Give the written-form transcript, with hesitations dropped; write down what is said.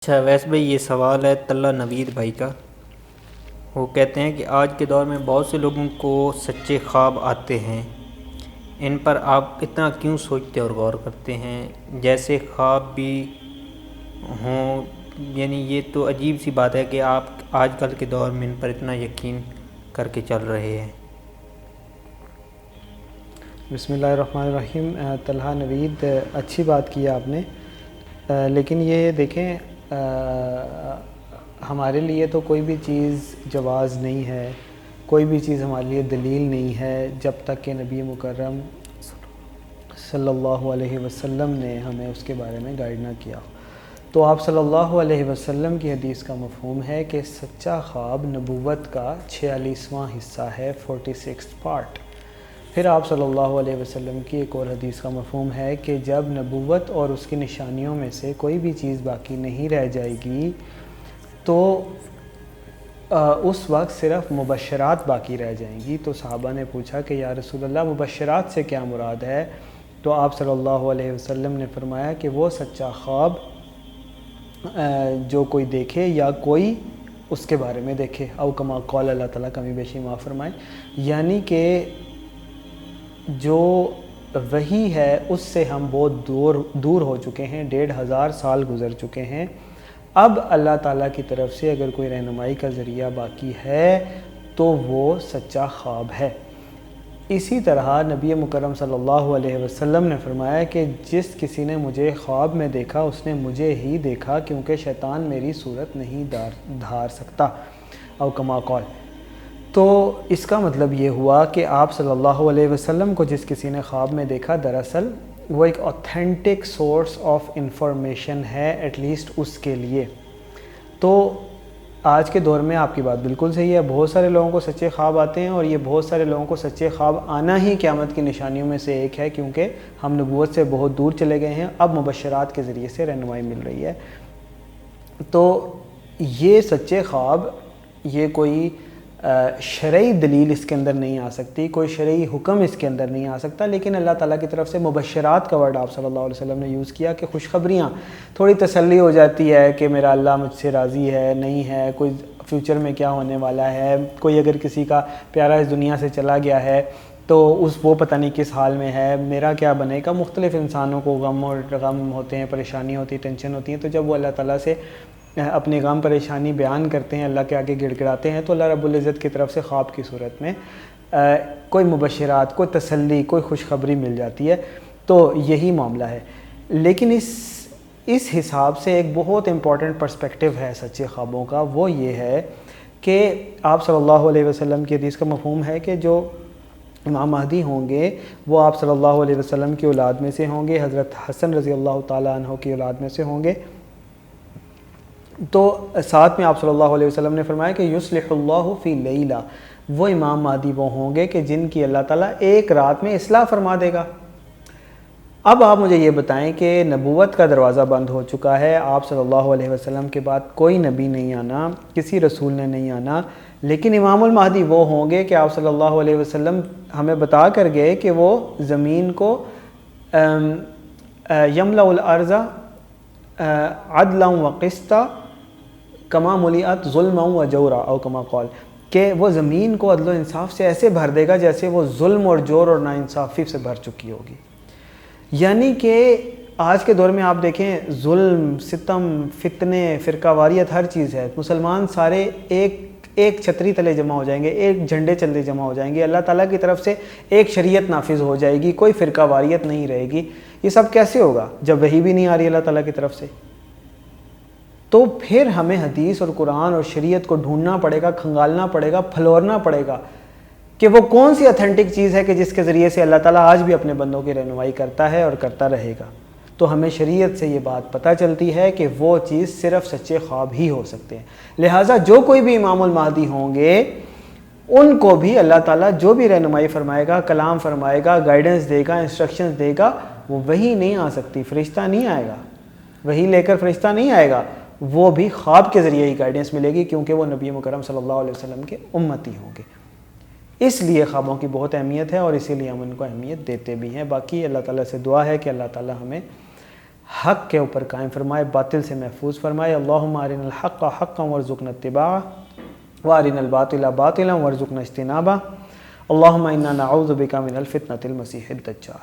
اچھا ویس بھائی، یہ سوال ہے طلحہ نوید بھائی کا۔ وہ کہتے ہیں کہ آج کے دور میں بہت سے لوگوں کو سچے خواب آتے ہیں، ان پر آپ اتنا کیوں سوچتے اور غور کرتے ہیں؟ جیسے خواب بھی ہوں، یعنی یہ تو عجیب سی بات ہے کہ آپ آج کل کے دور میں ان پر اتنا یقین کر کے چل رہے ہیں۔ بسم اللہ الرحمن الرحیم۔ طلحہ نوید، اچھی بات کی آپ نے، لیکن یہ دیکھیں، ہمارے لیے تو کوئی بھی چیز جواز نہیں ہے، کوئی بھی چیز ہمارے لیے دلیل نہیں ہے جب تک کہ نبی مکرم صلی اللہ علیہ وسلم نے ہمیں اس کے بارے میں گائیڈ نہ کیا۔ تو آپ صلی اللہ علیہ وسلم کی حدیث کا مفہوم ہے کہ سچا خواب نبوت کا 46واں حصہ ہے، 46th پارٹ۔ پھر آپ صلی اللہ علیہ وسلم کی ایک اور حدیث کا مفہوم ہے کہ جب نبوت اور اس کی نشانیوں میں سے کوئی بھی چیز باقی نہیں رہ جائے گی تو اس وقت صرف مبشرات باقی رہ جائیں گی۔ تو صحابہ نے پوچھا کہ یا رسول اللہ، مبشرات سے کیا مراد ہے؟ تو آپ صلی اللہ علیہ وسلم نے فرمایا کہ وہ سچا خواب جو کوئی دیکھے یا کوئی اس کے بارے میں دیکھے، او کما قال، اللہ تعالیٰ کمی بیشی معاف فرمائے، یعنی کہ جو وحی ہے اس سے ہم بہت دور ہو چکے ہیں، 1500 سال گزر چکے ہیں۔ اب اللہ تعالیٰ کی طرف سے اگر کوئی رہنمائی کا ذریعہ باقی ہے تو وہ سچا خواب ہے۔ اسی طرح نبی مکرم صلی اللہ علیہ وسلم نے فرمایا کہ جس کسی نے مجھے خواب میں دیکھا اس نے مجھے ہی دیکھا، کیونکہ شیطان میری صورت نہیں دھار سکتا، او کما قال۔ تو اس کا مطلب یہ ہوا کہ آپ صلی اللہ علیہ وسلم کو جس کسی نے خواب میں دیکھا، دراصل وہ ایک اوتھینٹک سورس آف انفارمیشن ہے، ایٹ لیسٹ اس کے لیے۔ تو آج کے دور میں آپ کی بات بالکل صحیح ہے، بہت سارے لوگوں کو سچے خواب آتے ہیں، اور یہ بہت سارے لوگوں کو سچے خواب آنا ہی قیامت کی نشانیوں میں سے ایک ہے، کیونکہ ہم نبوت سے بہت دور چلے گئے ہیں، اب مبشرات کے ذریعے سے رہنمائی مل رہی ہے۔ تو یہ سچے خواب، یہ کوئی شرعی دلیل اس کے اندر نہیں آ سکتی، کوئی شرعی حکم اس کے اندر نہیں آ سکتا، لیکن اللہ تعالیٰ کی طرف سے مبشرات کا ورڈ آپ صلی اللہ علیہ وسلم نے یوز کیا کہ خوشخبریاں، تھوڑی تسلی ہو جاتی ہے کہ میرا اللہ مجھ سے راضی ہے، نہیں ہے، کوئی فیوچر میں کیا ہونے والا ہے، کوئی اگر کسی کا پیارا اس دنیا سے چلا گیا ہے تو وہ پتہ نہیں کس حال میں ہے، میرا کیا بنے گا۔ مختلف انسانوں کو غم ہوتے ہیں، پریشانی ہوتی ہے، ٹینشن ہوتی ہے، تو جب وہ اللہ تعالیٰ سے اپنی غم پریشانی بیان کرتے ہیں، اللہ کے آگے گڑ گڑاتے ہیں، تو اللہ رب العزت کی طرف سے خواب کی صورت میں کوئی مبشرات، کوئی تسلی، کوئی خوشخبری مل جاتی ہے۔ تو یہی معاملہ ہے، لیکن اس حساب سے ایک بہت امپورٹنٹ پرسپیکٹیو ہے سچے خوابوں کا، وہ یہ ہے کہ آپ صلی اللہ علیہ وسلم کی حدیث کا مفہوم ہے کہ جو امام مہدی ہوں گے وہ آپ صلی اللہ علیہ وسلم کی اولاد میں سے ہوں گے، حضرت حسن رضی اللہ تعالیٰ عنہ کی اولاد میں سے ہوں گے۔ تو ساتھ میں آپ صلی اللہ علیہ وسلم نے فرمایا کہ یصلح اللہ فی لیلہ، وہ امام مہدی وہ ہوں گے کہ جن کی اللہ تعالیٰ ایک رات میں اصلاح فرما دے گا۔ اب آپ مجھے یہ بتائیں کہ نبوت کا دروازہ بند ہو چکا ہے، آپ صلی اللہ علیہ وسلم کے بعد کوئی نبی نہیں آنا، کسی رسول نے نہیں آنا، لیکن امام المہدی وہ ہوں گے کہ آپ صلی اللہ علیہ وسلم ہمیں بتا کر گئے کہ وہ زمین کو یملأ الارض عدلا وقسطا کما ملیات ظلما و جورا، او کما قال، کہ وہ زمین کو عدل و انصاف سے ایسے بھر دے گا جیسے وہ ظلم اور جور اور ناانصافی سے بھر چکی ہوگی۔ یعنی کہ آج کے دور میں آپ دیکھیں، ظلم، ستم، فتنے، فرقہ واریت، ہر چیز ہے، مسلمان سارے ایک چھتری تلے جمع ہو جائیں گے، ایک جھنڈے چلے جمع ہو جائیں گے، اللہ تعالیٰ کی طرف سے ایک شریعت نافذ ہو جائے گی، کوئی فرقہ واریت نہیں رہے گی۔ یہ سب کیسے ہوگا جب وحی بھی نہیں آ رہی اللہ تعالیٰ کی طرف سے؟ تو پھر ہمیں حدیث اور قرآن اور شریعت کو ڈھونڈنا پڑے گا، کھنگالنا پڑے گا، پھلورنا پڑے گا کہ وہ کون سی اتھینٹک چیز ہے کہ جس کے ذریعے سے اللہ تعالیٰ آج بھی اپنے بندوں کی رہنمائی کرتا ہے اور کرتا رہے گا۔ تو ہمیں شریعت سے یہ بات پتہ چلتی ہے کہ وہ چیز صرف سچے خواب ہی ہو سکتے ہیں، لہٰذا جو کوئی بھی امام المہدی ہوں گے ان کو بھی اللہ تعالیٰ جو بھی رہنمائی فرمائے گا، کلام فرمائے گا، گائیڈنس دے گا، انسٹرکشنز دے گا، وہ وہی نہیں آ سکتی، فرشتہ نہیں آئے گا، وہی لے کر فرشتہ نہیں آئے گا، وہ بھی خواب کے ذریعے ہی گائیڈنس ملے گی، کیونکہ وہ نبی مکرم صلی اللہ علیہ وسلم کے امتی ہوں گے۔ اس لیے خوابوں کی بہت اہمیت ہے اور اسی لیے ہم ان کو اہمیت دیتے بھی ہیں۔ باقی اللہ تعالیٰ سے دعا ہے کہ اللہ تعالیٰ ہمیں حق کے اوپر قائم فرمائے، باطل سے محفوظ فرمائے۔ اللہم ارنا الحق حقا وارزقنا اتباعہ وارنا الباطل باطلا وارزقنا اجتنابہ۔ اللہم انا نعوذ بک من الفتنة المسیح الدجال۔